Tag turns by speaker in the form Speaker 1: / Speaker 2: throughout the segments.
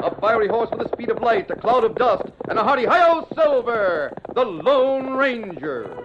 Speaker 1: A fiery horse with the speed of light, a cloud of dust, and a hearty hi-yo Silver, the Lone Ranger.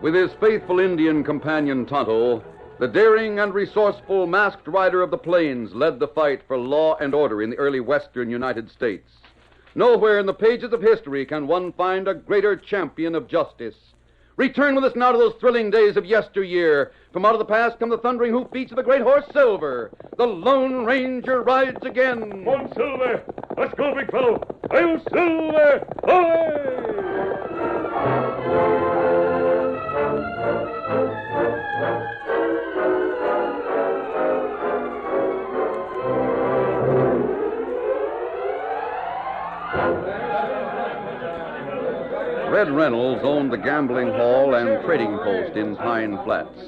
Speaker 1: With his faithful Indian companion Tonto, the daring and resourceful masked rider of the plains led the fight for law and order in the early western United States. Nowhere in the pages of history can one find a greater champion of justice. Return with us now to those thrilling days of yesteryear. From out of the past come the thundering hoofbeats of the great horse Silver. The Lone Ranger rides again.
Speaker 2: Come on, Silver. Let's go, big fellow. Hail, Silver! Away!
Speaker 1: Red Reynolds owned the gambling hall and trading post in Pine Flats.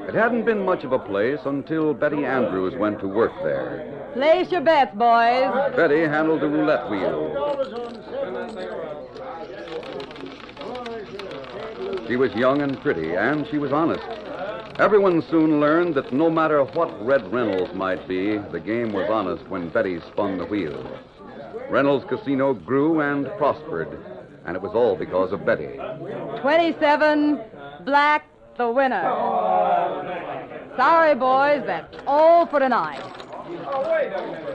Speaker 1: It hadn't been much of a place until Betty Andrews went to work there.
Speaker 3: Place your bets, boys.
Speaker 1: Betty handled the roulette wheel. She was young and pretty, and she was honest. Everyone soon learned that no matter what Red Reynolds might be, the game was honest when Betty spun the wheel. Reynolds Casino grew and prospered, and it was all because of Betty.
Speaker 3: 27, Black, the winner. Sorry, boys, that's all for tonight.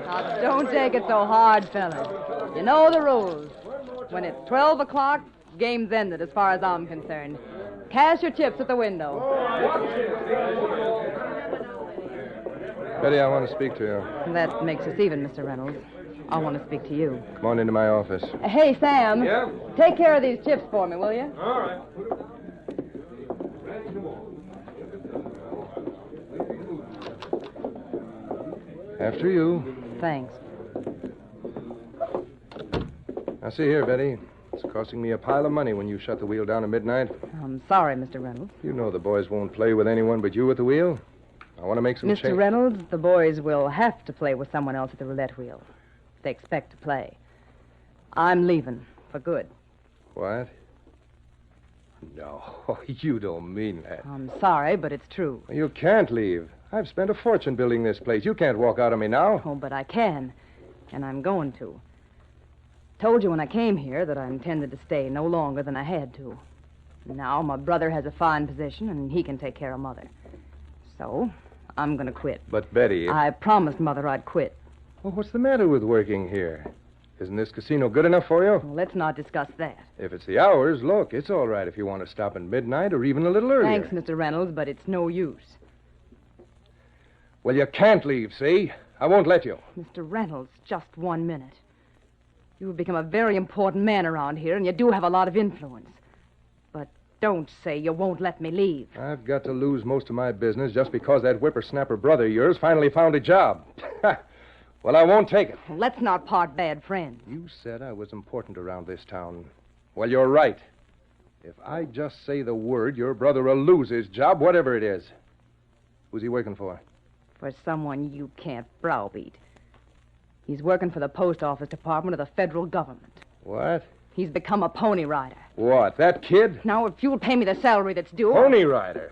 Speaker 3: Now, don't take it so hard, fellas. You know the rules. When it's 12 o'clock, game's ended as far as I'm concerned. Cash your chips at the window.
Speaker 4: Betty, I want to speak to you.
Speaker 3: That makes us even, Mr. Reynolds. I want to speak to you.
Speaker 4: Come on into my office.
Speaker 3: Hey, Sam.
Speaker 2: Yeah?
Speaker 3: Take care of these chips for me, will you?
Speaker 2: All right.
Speaker 4: After you.
Speaker 3: Thanks.
Speaker 4: Now, see here, Betty. It's costing me a pile of money when you shut the wheel down at midnight.
Speaker 3: I'm sorry, Mr. Reynolds.
Speaker 4: You know the boys won't play with anyone but you at the wheel. I want to make some
Speaker 3: Mr.
Speaker 4: change.
Speaker 3: Reynolds, the boys will have to play with someone else at the roulette wheel. They expect to play. I'm leaving for good.
Speaker 4: What? No, you don't mean that.
Speaker 3: I'm sorry, but it's true.
Speaker 4: You can't leave. I've spent a fortune building this place. You can't walk out on me now.
Speaker 3: Oh, but I can, and I'm going to. Told you when I came here that I intended to stay no longer than I had to. Now my brother has a fine position, and he can take care of Mother. So, I'm going to quit.
Speaker 4: But, Betty...
Speaker 3: I promised Mother I'd quit.
Speaker 4: Well, what's the matter with working here? Isn't this casino good enough for you?
Speaker 3: Well, let's not discuss that.
Speaker 4: If it's the hours, look, it's all right if you want to stop at midnight or even a little earlier.
Speaker 3: Thanks, Mr. Reynolds, but it's no use.
Speaker 4: Well, you can't leave, see? I won't let you.
Speaker 3: Mr. Reynolds, just 1 minute. You've become a very important man around here, and you do have a lot of influence. But don't say you won't let me leave.
Speaker 4: I've got to lose most of my business just because that whippersnapper brother of yours finally found a job. Well, I won't take it.
Speaker 3: Let's not part bad friends.
Speaker 4: You said I was important around this town. Well, you're right. If I just say the word, your brother will lose his job, whatever it is. Who's he working for?
Speaker 3: For someone you can't browbeat. He's working for the post office department of the federal government.
Speaker 4: What?
Speaker 3: He's become a pony rider.
Speaker 4: What, that kid?
Speaker 3: Now, if you'll pay me the salary that's due...
Speaker 4: Pony rider?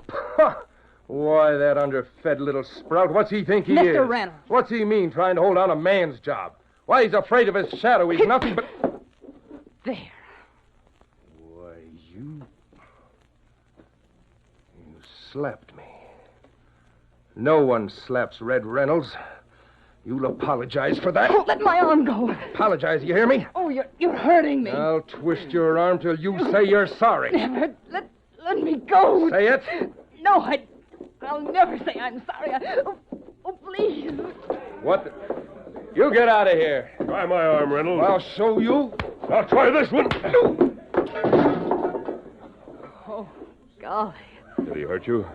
Speaker 4: Why, that underfed little sprout. What's he think he is?
Speaker 3: Mr. Reynolds.
Speaker 4: What's he mean, trying to hold on a man's job? Why, he's afraid of his shadow. He's nothing but...
Speaker 3: There.
Speaker 4: Why, you slapped me. No one slaps Red Reynolds. You'll apologize for that.
Speaker 3: Oh, let my arm go.
Speaker 4: Apologize, you hear me?
Speaker 3: Oh, you're hurting me.
Speaker 4: I'll twist your arm till you say you're sorry.
Speaker 3: Never. Let me go.
Speaker 4: Say it.
Speaker 3: No, I'll never say I'm sorry. Oh, please.
Speaker 4: What? You get out of here.
Speaker 2: Try my arm, Reynolds.
Speaker 4: I'll show you.
Speaker 2: I'll try this one.
Speaker 3: Oh, golly.
Speaker 2: Did he hurt you?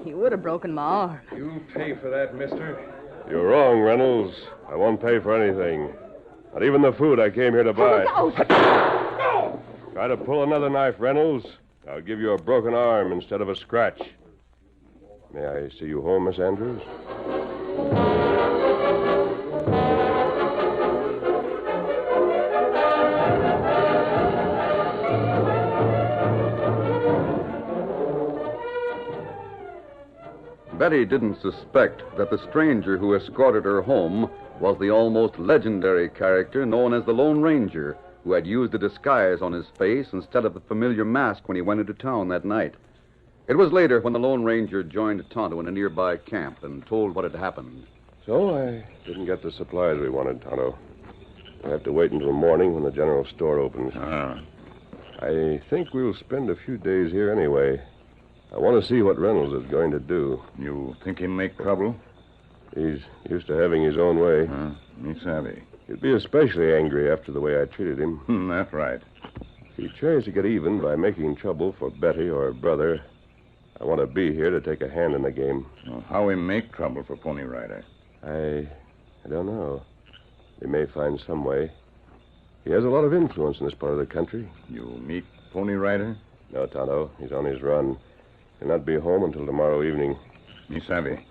Speaker 3: He would have broken my arm.
Speaker 4: You pay for that, mister.
Speaker 2: You're wrong, Reynolds. I won't pay for anything. Not even the food I came here to buy.
Speaker 3: Oh,
Speaker 2: Try to pull another knife, Reynolds. I'll give you a broken arm instead of a scratch. May I see you home, Miss Andrews?
Speaker 1: Betty didn't suspect that the stranger who escorted her home was the almost legendary character known as the Lone Ranger, who had used a disguise on his face instead of the familiar mask when he went into town that night. It was later when the Lone Ranger joined Tonto in a nearby camp and told what had happened.
Speaker 2: So I didn't get the supplies we wanted, Tonto. I have to wait until morning when the general store opens. I think we'll spend a few days here anyway. I want to see what Reynolds is going to do.
Speaker 5: You think he'll make trouble?
Speaker 2: He's used to having his own way.
Speaker 5: Me savvy.
Speaker 2: He'd be especially angry after the way I treated him.
Speaker 5: That's right.
Speaker 2: If he tries to get even by making trouble for Betty or her brother, I want to be here to take a hand in the game.
Speaker 5: Well, how he make trouble for Pony Rider?
Speaker 2: I don't know. They may find some way. He has a lot of influence in this part of the country.
Speaker 5: You meet Pony Rider?
Speaker 2: No, Tonto. He's on his run. He'll not be home until tomorrow evening.
Speaker 5: Me savvy.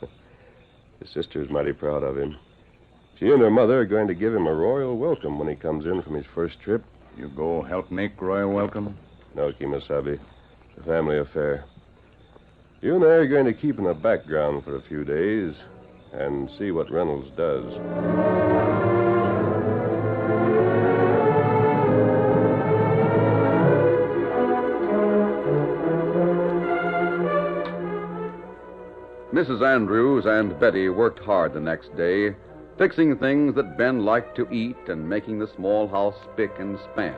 Speaker 2: His sister's mighty proud of him. She and her mother are going to give him a royal welcome when he comes in from his first trip.
Speaker 5: You go help make royal welcome?
Speaker 2: No, Kimasabi. It's a family affair. You and I are going to keep in the background for a few days and see what Reynolds does.
Speaker 1: Mrs. Andrews and Betty worked hard the next day, fixing things that Ben liked to eat and making the small house spick and span.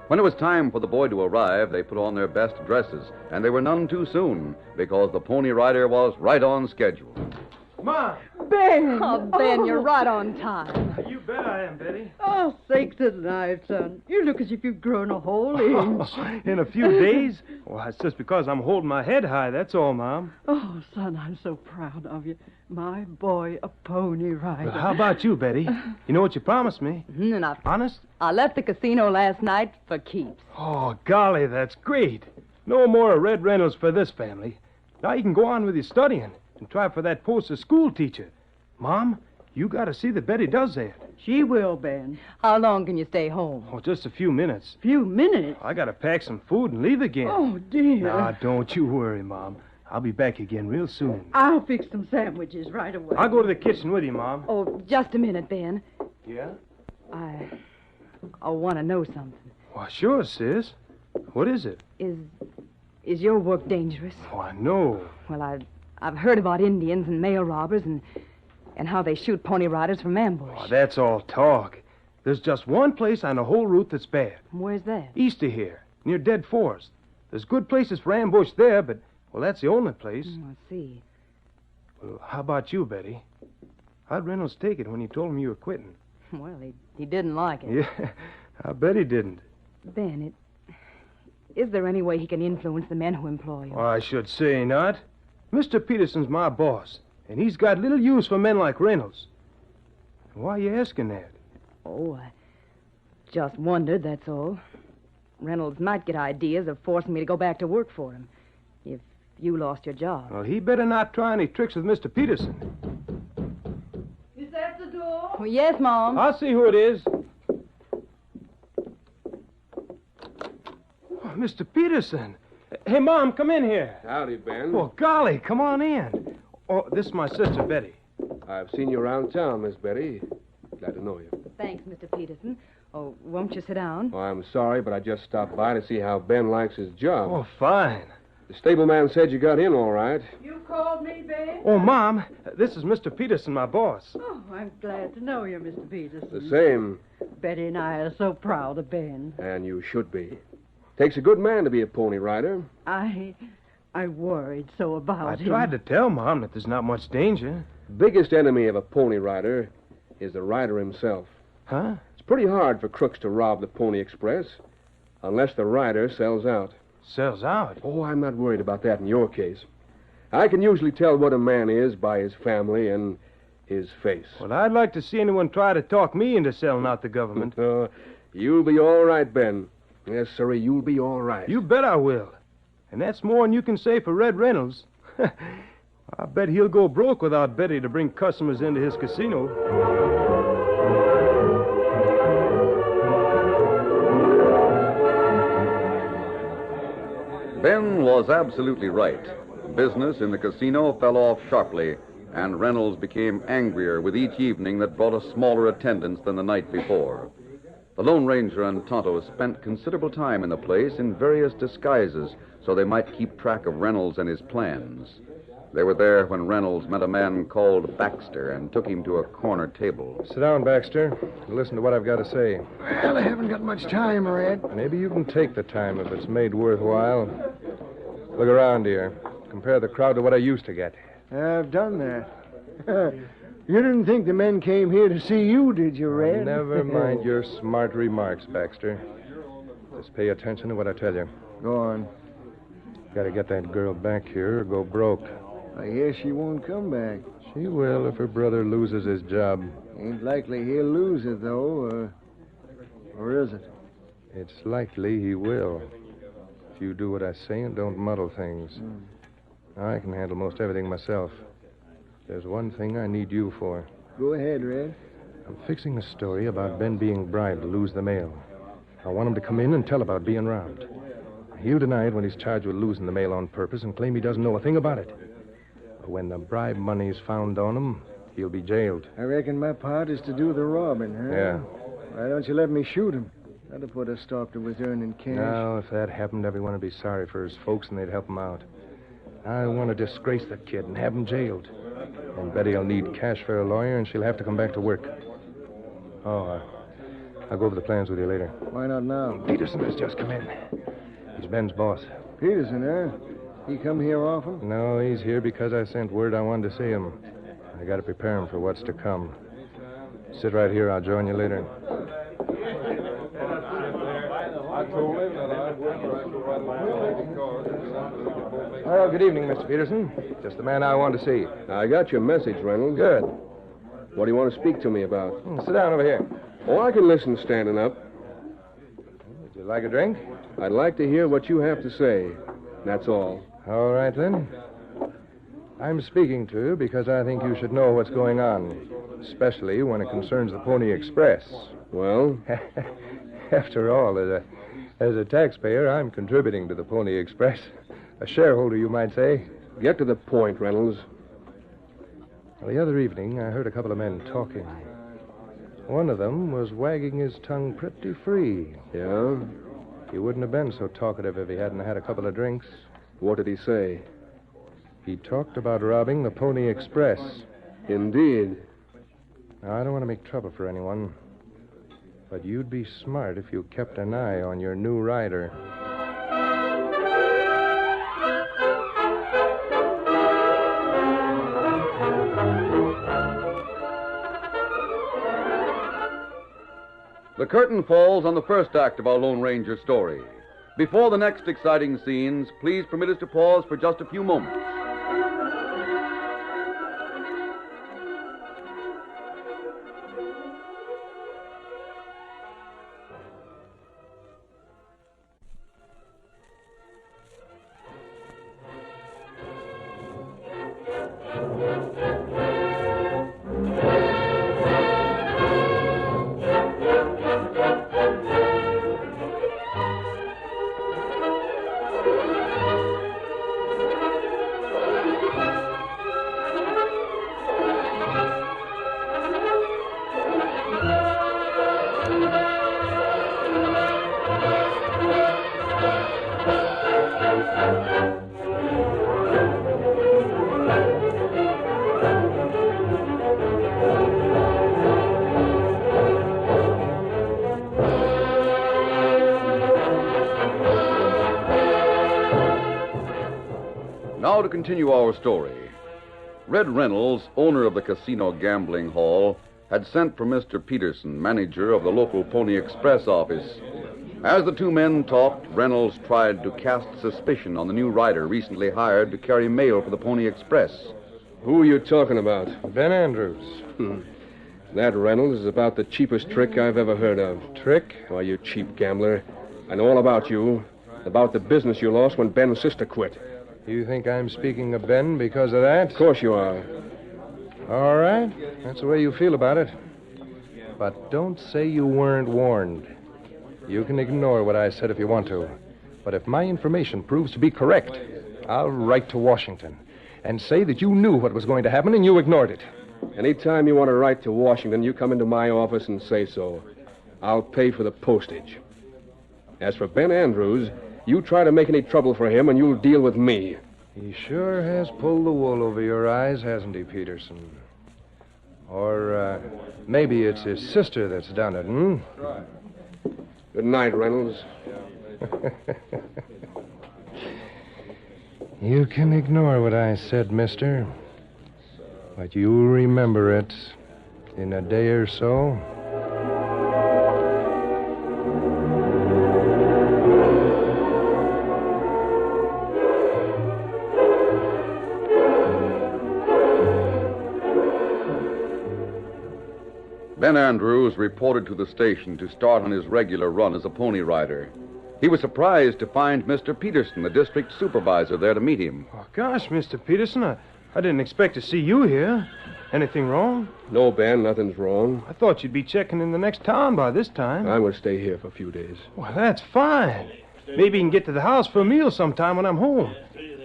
Speaker 1: When it was time for the boy to arrive, they put on their best dresses, and they were none too soon, because the Pony Rider was right on schedule.
Speaker 4: Mom!
Speaker 3: Ben! Oh, Ben, you're right on time.
Speaker 4: You bet I am, Betty.
Speaker 6: Oh, sakes alive, son. You look as if you've grown a whole inch.
Speaker 7: In a few days? Well, that's just because I'm holding my head high, that's all, Mom.
Speaker 6: Oh, son, I'm so proud of you. My boy, a pony rider.
Speaker 7: But how about you, Betty? You know what you promised me?
Speaker 3: And
Speaker 7: Honest?
Speaker 3: I left the casino last night for keeps.
Speaker 7: Oh, golly, that's great. No more Red Reynolds for this family. Now you can go on with your studying and try for that post of school teacher. Mom, you got to see that Betty does that.
Speaker 6: She will, Ben.
Speaker 3: How long can you stay home?
Speaker 7: Oh, just a few minutes.
Speaker 6: Few minutes.
Speaker 7: I got to pack some food and leave again.
Speaker 6: Oh, dear.
Speaker 7: Now, don't you worry, Mom. I'll be back again real soon.
Speaker 6: I'll fix some sandwiches right away.
Speaker 7: I'll go to the kitchen with you, Mom.
Speaker 3: Oh, just a minute, Ben.
Speaker 7: Yeah?
Speaker 3: I want to know something.
Speaker 7: Why, sure, sis. What is it?
Speaker 3: Is your work dangerous?
Speaker 7: Why, no.
Speaker 3: Well, I've heard about Indians and mail robbers and how they shoot pony riders from ambush.
Speaker 7: Oh, that's all talk. There's just one place on the whole route that's bad.
Speaker 3: Where's that?
Speaker 7: East of here, near Dead Forest. There's good places for ambush there, but, well, that's the only place.
Speaker 3: I see.
Speaker 7: Well, how about you, Betty? How'd Reynolds take it when you told him you were quitting?
Speaker 3: Well, he didn't like it.
Speaker 7: Yeah, I bet he didn't.
Speaker 3: Ben, is there any way he can influence the men who employ him?
Speaker 7: Well, I should say not. Mr. Peterson's my boss, and he's got little use for men like Reynolds. Why are you asking that?
Speaker 3: Oh, I just wondered, that's all. Reynolds might get ideas of forcing me to go back to work for him if you lost your job.
Speaker 7: Well, he better not try any tricks with Mr. Peterson.
Speaker 6: Is that the door?
Speaker 3: Oh, yes, Mom.
Speaker 7: I'll see who it is. Oh, Mr. Peterson. Hey, Mom, come in here.
Speaker 8: Howdy, Ben.
Speaker 7: Well, golly, come on in. Oh, this is my sister, Betty.
Speaker 8: I've seen you around town, Miss Betty. Glad to know you.
Speaker 3: Thanks, Mr. Peterson. Oh, won't you sit down?
Speaker 8: Oh, I'm sorry, but I just stopped by to see how Ben likes his job.
Speaker 7: Oh, fine.
Speaker 8: The stableman said you got in all right.
Speaker 6: You called me, Ben?
Speaker 7: Oh, Mom, this is Mr. Peterson, my boss.
Speaker 6: Oh, I'm glad to know you, Mr. Peterson.
Speaker 8: The same,
Speaker 6: Betty and I are so proud of Ben.
Speaker 8: and you should be. Takes a good man to be a pony rider.
Speaker 6: I worried so about
Speaker 7: I
Speaker 6: him.
Speaker 7: tried to tell Mom that there's not much danger.
Speaker 8: Biggest enemy of a pony rider is the rider himself.
Speaker 7: Huh?
Speaker 8: It's pretty hard for crooks to rob the Pony Express unless the rider sells out.
Speaker 7: Sells out.
Speaker 8: Oh, I'm not worried about that in your case. I can usually tell what a man is by his family and his face.
Speaker 7: Well, I'd like to see anyone try to talk me into selling out the government.
Speaker 8: You'll be all right, Ben. Yes, sirree, you'll be all right.
Speaker 7: You bet I will. And that's more than you can say for Red Reynolds. I bet he'll go broke without Betty to bring customers into his casino.
Speaker 1: Ben was absolutely right. Business in the casino fell off sharply, and Reynolds became angrier with each evening that brought a smaller attendance than the night before. The Lone Ranger and Tonto spent considerable time in the place in various disguises so they might keep track of Reynolds and his plans. They were there when Reynolds met a man called Baxter and took him to a corner table.
Speaker 4: Sit down, Baxter. Listen to what I've got to say.
Speaker 9: Well, I haven't got much time, Red.
Speaker 4: Maybe you can take the time if it's made worthwhile. Look around here. Compare the crowd to what I used to get.
Speaker 9: I've done that. You didn't think the men came here to see you, did you, Red?
Speaker 4: Never mind your smart remarks, Baxter. Just pay attention to what I tell you.
Speaker 9: Go on.
Speaker 4: Gotta get that girl back here or go broke.
Speaker 9: I guess she won't come back.
Speaker 4: She will if her brother loses his job.
Speaker 9: Ain't likely he'll lose it, though. Or is it?
Speaker 4: It's likely he will. If you do what I say and don't muddle things. I can handle most everything myself. There's one thing I need you for.
Speaker 9: Go ahead, Red.
Speaker 4: I'm fixing a story about Ben being bribed to lose the mail. I want him to come in and tell about being robbed. He'll deny it when he's charged with losing the mail on purpose and claim he doesn't know a thing about it. But when the bribe money's found on him, he'll be jailed.
Speaker 9: I reckon my part is to do the robbing, huh?
Speaker 4: Yeah.
Speaker 9: Why don't you let me shoot him? That'll put a stop to his earning cash.
Speaker 4: Now, if that happened, everyone would be sorry for his folks and they'd help him out. I want to disgrace the kid and have him jailed. And Betty'll need cash for a lawyer, and she'll have to come back to work. Oh, I'll go over the plans with you later.
Speaker 9: Why not now?
Speaker 4: Peterson has just come in. He's Ben's boss.
Speaker 9: Peterson, huh? He come here often?
Speaker 4: No, he's here because I sent word I wanted to see him. I got to prepare him for what's to come. Sit right here. I'll join you later. Well, good evening, Mr. Peterson. Just the man I wanted to see.
Speaker 8: I got your message, Reynolds.
Speaker 4: Good.
Speaker 8: What do you want to speak to me about?
Speaker 4: Sit down over here.
Speaker 8: Oh, I can listen standing up.
Speaker 4: Would you like a drink?
Speaker 8: I'd like to hear what you have to say. That's all.
Speaker 4: All right, then. I'm speaking to you because I think you should know what's going on, especially when it concerns the Pony Express.
Speaker 8: Well?
Speaker 4: After all, as a taxpayer, I'm contributing to the Pony Express. A shareholder, you might say.
Speaker 8: Get to the point, Reynolds.
Speaker 4: Well, the other evening, I heard a couple of men talking. One of them was wagging his tongue pretty free.
Speaker 8: Yeah?
Speaker 4: He wouldn't have been so talkative if he hadn't had a couple of drinks.
Speaker 8: What did he say?
Speaker 4: He talked about robbing the Pony Express.
Speaker 8: Indeed.
Speaker 4: Now, I don't want to make trouble for anyone, but you'd be smart if you kept an eye on your new rider.
Speaker 1: The curtain falls on the first act of our Lone Ranger story. Before the next exciting scenes, please permit us to pause for just a few moments. to continue our story. Red Reynolds, owner of the casino gambling hall, had sent for Mr. Peterson, manager of the local Pony Express office. As the two men talked, Reynolds tried to cast suspicion on the new rider recently hired to carry mail for the Pony Express.
Speaker 8: Who are you talking about?
Speaker 4: Ben Andrews.
Speaker 8: That Reynolds is about the cheapest trick I've ever heard of.
Speaker 4: Trick?
Speaker 8: Why, you cheap gambler. I know all about you. About the business you lost when Ben's sister quit.
Speaker 4: You think I'm speaking of Ben because of that?
Speaker 8: Of course you are.
Speaker 4: All right. That's the way you feel about it. But don't say you weren't warned. You can ignore what I said if you want to. But if my information proves to be correct, I'll write to Washington and say that you knew what was going to happen and you ignored it.
Speaker 8: Anytime you want to write to Washington, you come into my office and say so. I'll pay for the postage. As for Ben Andrews, you try to make any trouble for him and you'll deal with me.
Speaker 4: He sure has pulled the wool over your eyes, hasn't he, Peterson? Or maybe it's his sister that's done it,
Speaker 8: Good night, Reynolds.
Speaker 4: You can ignore what I said, mister. But you'll remember it in a day or so.
Speaker 1: Ben Andrews reported to the station to start on his regular run as a pony rider. He was surprised to find Mr. Peterson, the district supervisor, there to meet him.
Speaker 7: Oh, gosh, Mr. Peterson, I didn't expect to see you here. Anything wrong?
Speaker 8: No, Ben, nothing's wrong.
Speaker 7: I thought you'd be checking in the next town by this time.
Speaker 8: I'm going to stay here for a few days.
Speaker 7: Well, that's fine. Maybe you can get to the house for a meal sometime when I'm home.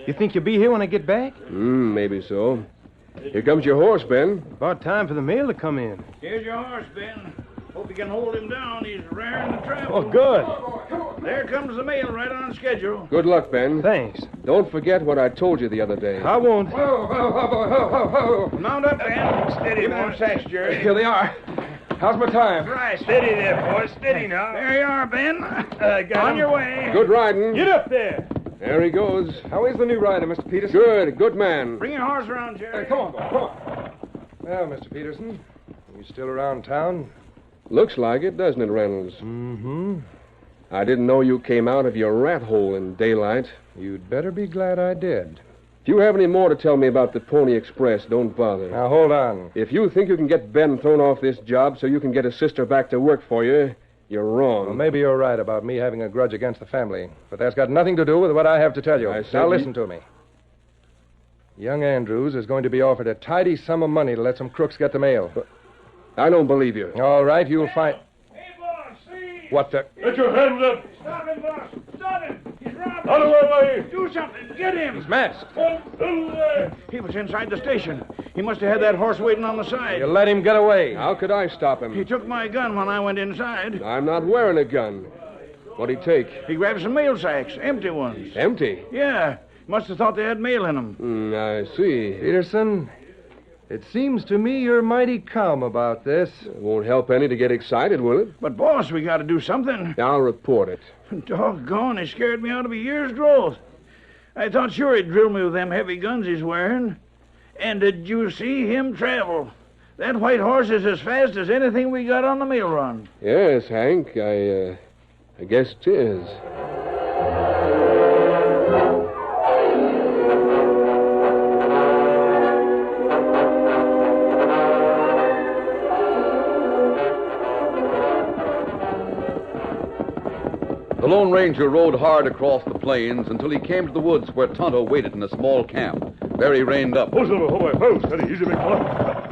Speaker 7: You think you'll be here when I get back?
Speaker 8: Maybe so. Here comes your horse, Ben.
Speaker 7: About time for the mail to come in.
Speaker 10: Here's your horse, Ben. Hope you can hold him down. He's raring to travel.
Speaker 7: Oh, good.
Speaker 10: There comes the mail right on schedule.
Speaker 8: Good luck, Ben.
Speaker 7: Thanks.
Speaker 8: Don't forget what I told you the other day.
Speaker 7: I won't.
Speaker 10: Mount up, Ben. Steady,
Speaker 7: Give me them sacks, Jerry.
Speaker 10: Here they are.
Speaker 7: How's my time?
Speaker 10: Right.
Speaker 7: Steady there, boy. Steady now.
Speaker 10: There you are, Ben.
Speaker 7: Got
Speaker 10: on
Speaker 7: him.
Speaker 10: your way.
Speaker 8: Good riding.
Speaker 7: Get up there.
Speaker 8: There he goes.
Speaker 7: How is the new rider, Mr. Peterson?
Speaker 8: Good man.
Speaker 10: Bring your horse around, Jerry.
Speaker 7: Come on, boy. Come on. Well, Mr. Peterson, you still around town?
Speaker 8: Looks like it, doesn't it, Reynolds?
Speaker 4: Mm-hmm.
Speaker 8: I didn't know you came out of your rat hole in daylight.
Speaker 4: You'd better be glad I did.
Speaker 8: If you have any more to tell me about the Pony Express, don't bother.
Speaker 4: Now, hold on.
Speaker 8: If you think you can get Ben thrown off this job so you can get his sister back to work for you, you're wrong.
Speaker 4: Well, maybe you're right about me having a grudge against the family, but that's got nothing to do with what I have to tell you. Now, listen to me. Young Andrews is going to be offered a tidy sum of money to let some crooks get the mail.
Speaker 8: I don't believe you.
Speaker 4: All right, you'll find...
Speaker 10: Hey, boss, see.
Speaker 4: What the...
Speaker 7: Let your hands up.
Speaker 10: Stop him, boss. Stop him. He's robbing.
Speaker 7: Out of my way.
Speaker 10: Do something. Get him.
Speaker 4: He's masked.
Speaker 10: He was inside the station. He must have had that horse waiting on the side.
Speaker 4: You let him get away.
Speaker 8: How could I stop him?
Speaker 10: He took my gun when I went inside.
Speaker 8: I'm not wearing a gun. What'd he take?
Speaker 10: He grabbed some mail sacks, empty ones.
Speaker 8: Empty?
Speaker 10: Yeah. Must have thought they had mail in them.
Speaker 8: I see.
Speaker 4: Peterson, it seems to me you're mighty calm about this.
Speaker 8: It won't help any to get excited, will it?
Speaker 10: But, boss, we got to do something.
Speaker 8: I'll report it.
Speaker 10: Doggone, he scared me out of a year's growth. I thought sure he'd drill me with them heavy guns he's wearing. And did you see him travel? That white horse is as fast as anything we got on the mail run.
Speaker 8: Yes, Hank, I guess it is.
Speaker 1: The Lone Ranger rode hard across the plains until he came to the woods where Tonto waited in a small camp. There he reined up.
Speaker 7: Hold steady. Easy, big fella.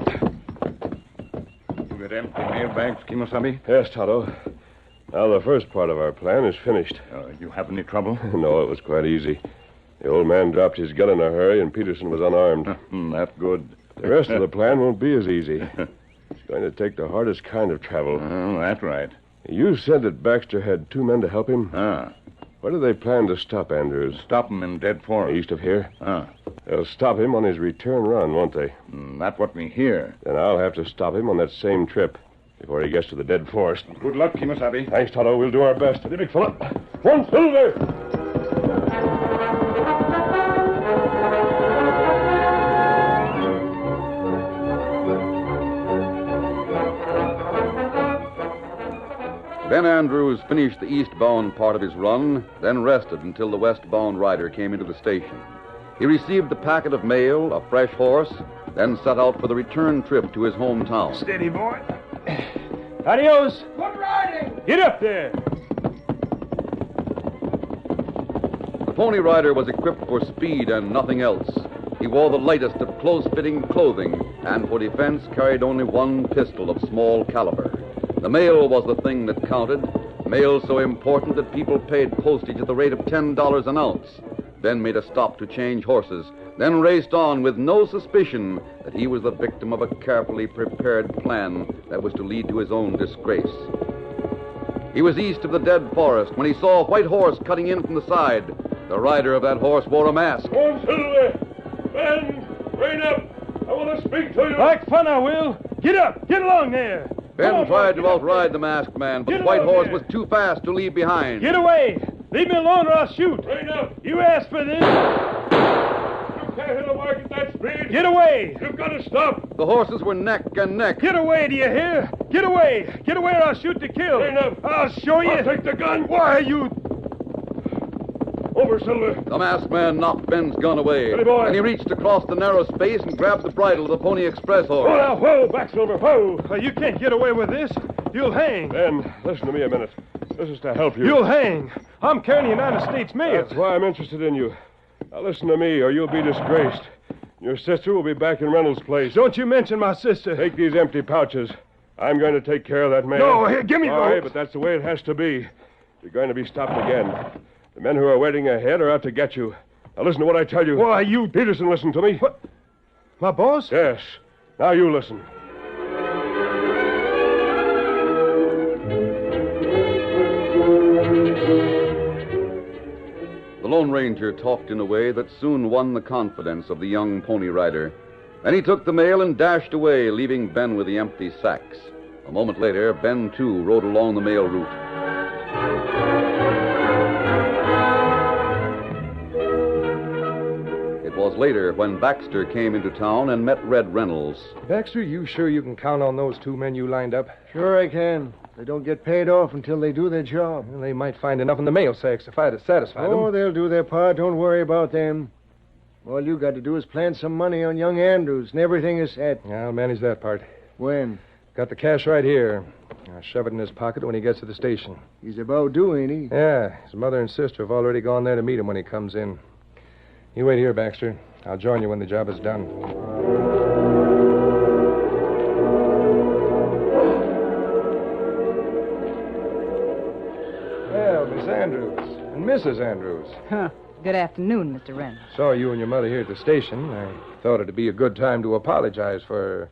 Speaker 5: You got empty mail bags, Kimosabe?
Speaker 2: Yes, Tonto. Now, the first part of our plan is finished.
Speaker 5: You have any trouble?
Speaker 2: No, it was quite easy. The old man dropped his gun in a hurry, and Peterson was unarmed.
Speaker 5: That's good.
Speaker 2: The rest of the plan won't be as easy. It's going to take the hardest kind of travel.
Speaker 5: Oh, that's right.
Speaker 2: You said that Baxter had 2 men to help him. Where do they plan to stop Andrews?
Speaker 5: Stop him in Dead Forest.
Speaker 2: East of here?
Speaker 5: Ah.
Speaker 2: They'll stop him on his return run, won't they?
Speaker 5: That's what we hear.
Speaker 2: Then I'll have to stop him on that same trip before he gets to the Dead Forest.
Speaker 5: Good luck, Kimosabe.
Speaker 2: Thanks, Tonto. We'll do our best. Steady, big fella. One silver!
Speaker 1: Ben Andrews finished the eastbound part of his run, then rested until the westbound rider came into the station. He received the packet of mail, a fresh horse, then set out for the return trip to his hometown.
Speaker 7: Steady, boy. Adios.
Speaker 10: Good riding!
Speaker 7: Get up there.
Speaker 1: The Pony Rider was equipped for speed and nothing else. He wore the lightest of close-fitting clothing, and for defense carried only one pistol of small caliber. The mail was the thing that counted, mail so important that people paid postage at the rate of $10 an ounce. Ben made a stop to change horses, then raced on with no suspicion that he was the victim of a carefully prepared plan that was to lead to his own disgrace. He was east of the dead forest when he saw a white horse cutting in from the side. The rider of that horse wore a mask.
Speaker 2: Come on, Silver. Ben, rein up. I want to speak to you.
Speaker 7: Like fun, I will. Get up. Get along there.
Speaker 1: Ben tried to outride the masked man, but the white horse was too fast to leave behind.
Speaker 7: Get away. Leave me alone or I'll shoot.
Speaker 2: Rein up.
Speaker 7: You asked for this.
Speaker 2: You can't hit a mark at that speed.
Speaker 7: Get away.
Speaker 2: You've got to stop.
Speaker 1: The horses were neck and neck.
Speaker 7: Get away, do you hear? Get away. Get away or I'll shoot to kill.
Speaker 2: Rein up.
Speaker 7: I'll show you.
Speaker 2: I'll take the gun.
Speaker 7: Why, you...
Speaker 2: Over, Silver.
Speaker 1: The masked man knocked Ben's gun away.
Speaker 2: Steady, boy.
Speaker 1: And he reached across the narrow space and grabbed the bridle of the Pony Express horse.
Speaker 2: Whoa, now, whoa, back, Silver, whoa.
Speaker 7: You can't get away with this. You'll hang.
Speaker 2: Ben, listen to me a minute. This is to help you.
Speaker 7: You'll hang. I'm carrying the United States mail.
Speaker 2: That's why I'm interested in you. Now listen to me, or you'll be disgraced. Your sister will be back in Reynolds' place.
Speaker 7: Don't you mention my sister.
Speaker 2: Take these empty pouches. I'm going to take care of that mail.
Speaker 7: No, here, give me those.
Speaker 2: All right, but that's the way it has to be. You're going to be stopped again. The men who are waiting ahead are out to get you. Now listen to what I tell you.
Speaker 7: Why, you...
Speaker 2: Peterson, listen to me.
Speaker 7: What? My boss?
Speaker 2: Yes. Now you listen.
Speaker 1: The Lone Ranger talked in a way that soon won the confidence of the young Pony Rider. Then he took the mail and dashed away, leaving Ben with the empty sacks. A moment later, Ben, too, rode along the mail route. It was later when Baxter came into town and met Red Reynolds.
Speaker 4: Baxter, you sure you can count on those two men you lined up?
Speaker 9: Sure I can. They don't get paid off until they do their job.
Speaker 4: Well, they might find enough in the mail sacks to satisfy them.
Speaker 9: Oh, they'll do their part. Don't worry about them. All you got to do is plant some money on young Andrews, and everything is set.
Speaker 4: Yeah, I'll manage that part.
Speaker 9: When?
Speaker 4: Got the cash right here. I'll shove it in his pocket when he gets to the station.
Speaker 9: He's about due, ain't he?
Speaker 4: Yeah, his mother and sister have already gone there to meet him when he comes in. You wait here, Baxter. I'll join you when the job is done. Well, Miss Andrews and Mrs. Andrews.
Speaker 3: Huh. Good afternoon, Mr. Reynolds.
Speaker 4: Saw you and your mother here at the station. I thought it'd be a good time to apologize for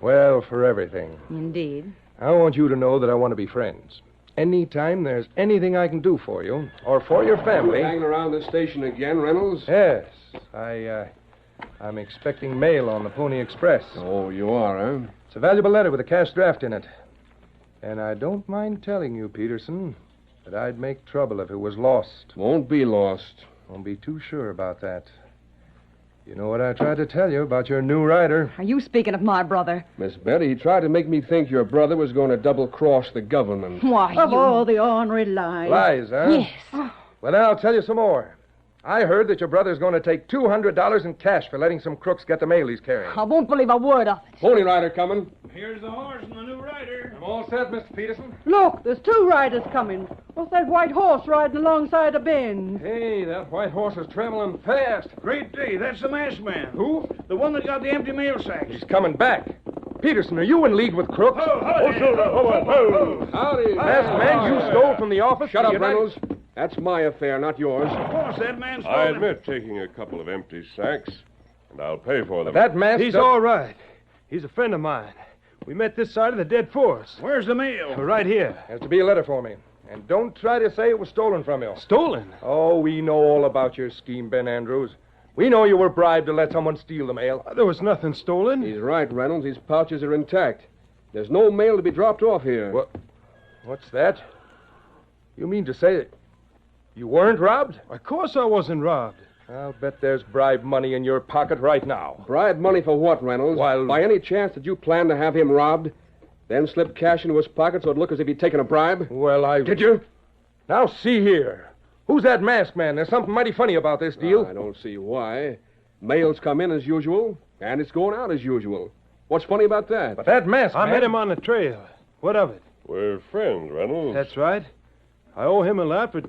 Speaker 4: everything.
Speaker 3: Indeed.
Speaker 4: I want you to know that I want to be friends. Anytime there's anything I can do for you, or for your family...
Speaker 8: Hanging around the station again, Reynolds?
Speaker 4: Yes. I'm expecting mail on the Pony Express.
Speaker 8: Oh, you are, huh?
Speaker 4: It's a valuable letter with a cash draft in it. And I don't mind telling you, Peterson, that I'd make trouble if it was lost.
Speaker 8: Won't be lost.
Speaker 4: Won't be too sure about that. You know what I tried to tell you about your new rider?
Speaker 3: Are you speaking of my brother?
Speaker 8: Miss Betty, he tried to make me think your brother was going to double-cross the government.
Speaker 3: Why,
Speaker 6: Of
Speaker 3: you...
Speaker 6: all the ornery lies.
Speaker 4: Lies, huh?
Speaker 3: Yes.
Speaker 4: Well, then I'll tell you some more. I heard that your brother's going to take $200 in cash for letting some crooks get the mail he's carrying.
Speaker 3: I won't believe a word of it.
Speaker 8: Pony Rider coming.
Speaker 10: Here's the horse and the new rider.
Speaker 4: I'm all set, Mr. Peterson.
Speaker 6: Look, there's two riders coming. What's that white horse riding alongside of Ben?
Speaker 4: Hey, that white horse is traveling fast.
Speaker 10: Great day. That's the masked man.
Speaker 4: Who?
Speaker 10: The one that got the empty mail sacks.
Speaker 4: He's coming back. Peterson, are you in league with crooks?
Speaker 8: Howdy.
Speaker 4: Masked man, you stole from the office?
Speaker 8: Shut
Speaker 4: of
Speaker 8: up,
Speaker 4: the United-
Speaker 8: Reynolds. That's my affair, not yours.
Speaker 10: Boss, that man stole
Speaker 2: I
Speaker 10: them.
Speaker 2: admit taking a couple of empty sacks, and I'll pay for them.
Speaker 4: That masked...
Speaker 7: He's all right. He's a friend of mine. We met this side of the dead forest.
Speaker 10: Where's the mail?
Speaker 7: Right here.
Speaker 4: Has to be a letter for me. And don't try to say it was stolen from you.
Speaker 7: Stolen?
Speaker 4: Oh, we know all about your scheme, Ben Andrews. We know you were bribed to let someone steal the mail.
Speaker 7: There was nothing stolen.
Speaker 8: He's right, Reynolds. His pouches are intact. There's no mail to be dropped off here.
Speaker 4: What? What's that? You mean to say that you weren't robbed?
Speaker 7: Of course I wasn't robbed.
Speaker 4: I'll bet there's bribe money in your pocket right now.
Speaker 8: Bribe money for what, Reynolds?
Speaker 4: While-
Speaker 8: By any chance did you plan to have him robbed? then slip cash into his pocket so it'd look as if he'd taken a bribe?
Speaker 4: Well,
Speaker 8: Did you?
Speaker 4: Now, see here. Who's that masked man? There's something mighty funny about this deal.
Speaker 8: I don't see why. Mail's come in as usual, and it's going out as usual. What's funny about that?
Speaker 4: But that masked
Speaker 7: I
Speaker 4: man...
Speaker 7: met him on the trail. What of it?
Speaker 2: We're friends, Reynolds.
Speaker 7: That's right. I owe him a lot for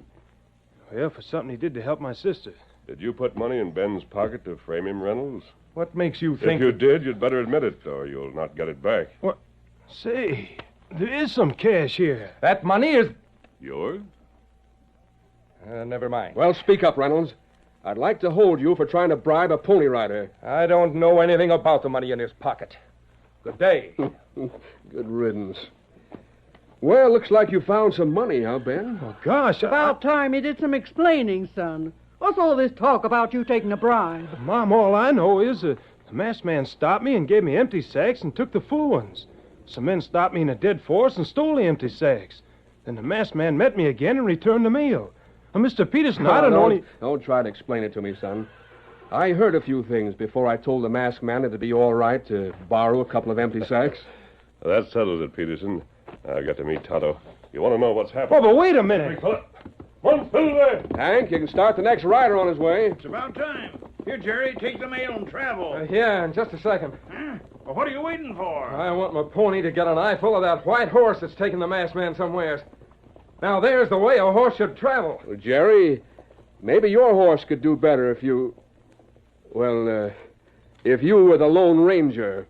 Speaker 7: something he did to help my sister.
Speaker 2: Did you put money in Ben's pocket to frame him, Reynolds?
Speaker 4: What makes you think...
Speaker 2: If you did, you'd better admit it, or you'll not get it back.
Speaker 7: What? Say, there is some cash here.
Speaker 4: That money is...
Speaker 2: Yours?
Speaker 4: Never mind.
Speaker 8: Well, speak up, Reynolds. I'd like to hold you for trying to bribe a pony rider.
Speaker 4: I don't know anything about the money in his pocket. Good day.
Speaker 8: Good riddance. Well, looks like you found some money, huh, Ben?
Speaker 7: Oh, gosh.
Speaker 6: About time you did some explaining, son. What's all this talk about you taking a bribe?
Speaker 7: Mom, all I know is the masked man stopped me and gave me empty sacks and took the full ones. Some men stopped me in a dead forest and stole the empty sacks. Then the masked man met me again and returned the mail. Mr. Peterson, I don't know...
Speaker 8: Don't try to explain it to me, son. I heard a few things before I told the masked man it'd be all right to borrow a couple of empty sacks.
Speaker 2: That settles it, Peterson. I've got to meet Tonto. You want to know what's happened?
Speaker 7: Oh, but wait a minute.
Speaker 2: One fill there.
Speaker 8: Hank, you can start the next rider on his way.
Speaker 10: It's about time. Here, Jerry, take the mail and travel.
Speaker 4: Yeah, in just a second.
Speaker 10: Huh? Well, what are you waiting for?
Speaker 4: I want my pony to get an eyeful of that white horse that's taking the masked man somewheres. Now, there's the way a horse should travel.
Speaker 8: Well, Jerry, maybe your horse could do better if you... Well, if you were the Lone Ranger.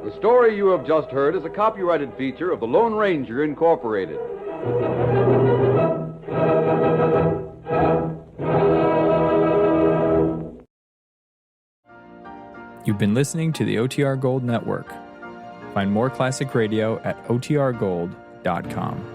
Speaker 1: The story you have just heard is a copyrighted feature of the Lone Ranger, Incorporated.
Speaker 11: You've been listening to the OTR Gold Network. Find more classic radio at otrgold.com.